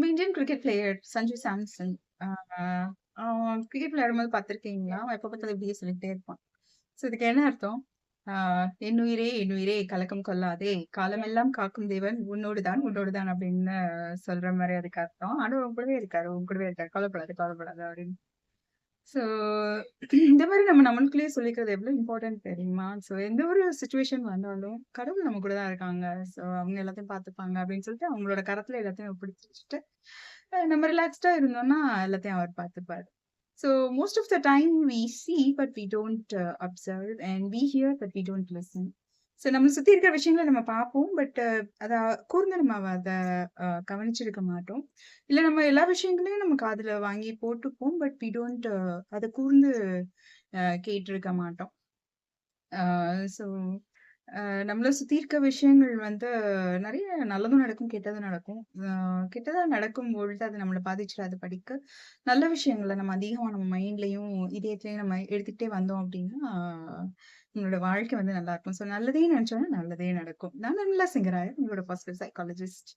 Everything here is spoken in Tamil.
நம்ம Indian cricket player Sanju Samson. ஆ அவன் கிரிக்கெட் விளையாடும்போது பார்த்துருக்கீங்களா? அவன் எப்ப பார்த்தாலும் இப்படியே சொல்லிட்டே இருப்பான். ஸோ இதுக்கு என்ன அர்த்தம்? ஆ "என்னுயிரே என்னுயிரே கலக்கம் கொள்ளாதே, காலமெல்லாம் காக்கும் தேவன் உன்னோடு தான் உன்னோடு தான்" அப்படின்னு சொல்ற மாரி அதுக்கு அர்த்தம். ஆனா உன் கூடவே இருக்காரு, உன் கூடவே இருக்காரு. கவலைப்படாத கவலைப்படாத அப்படின்னு. ஸோ இந்த மாரி நம்ம நம்மளுக்குள்ளேயே சொல்லிக்கிறது எவ்வளோ இம்பார்ட்டன்ட் தெரியுமா? ஸோ எந்த ஒரு சிச்சுவேஷன் வந்தாலும், கடவுள் நம்ம கூட தான் இருக்காங்க. ஸோ அவங்க எல்லாத்தையும் பார்த்துப்பாங்க அப்படின்னு சொல்லிட்டு அவங்களோட கரத்துல எல்லாத்தையும் ஒப்படைச்சு வச்சுட்டு, நம்ம ரிலாக்ஸ்டா இருந்தோம்னா எல்லாத்தையும் அவர் பார்த்துப்பாரு. So most of the time we see but we don't observe and we hear but we don't listen. So நம்மள சுத்தி இருக்கிற விஷயங்கள நம்ம பார்ப்போம். பட் அத கூர்ந்து நம்ம அத கவனிச்சிருக்க மாட்டோம். இல்ல நம்ம எல்லா விஷயங்களையும் நம்ம காதுல வாங்கி போட்டுப்போம். பட் வி டோன்ட் அத கூர்ந்து கேட்டிருக்க மாட்டோம். ஆ ஸோ நம்மள சுத்தி இருக்க விஷயங்கள் வந்து நெறைய நல்லதும் நடக்கும், கெட்டதும் நடக்கும். கெட்டதா நடக்கும்பொழுது அது நம்மள பாதிச்சிடாத படிக்க, நல்ல விஷயங்கள நம்ம அதிகமா நம்ம மைண்ட்லயும், இதயத்திலயும் நம்ம எடுத்துக்கிட்டே வந்தோம் அப்டின்னா, நம்மளோட வாழ்க்கை வந்து நல்லாருக்கும். ஸோ நல்லதே நெனச்சோம்னா நல்லதே நடக்கும். நான் நிர்மலா சிங்கராயன், உங்களோட பாசிட்டிவ் சைக்காலஜிஸ்ட்.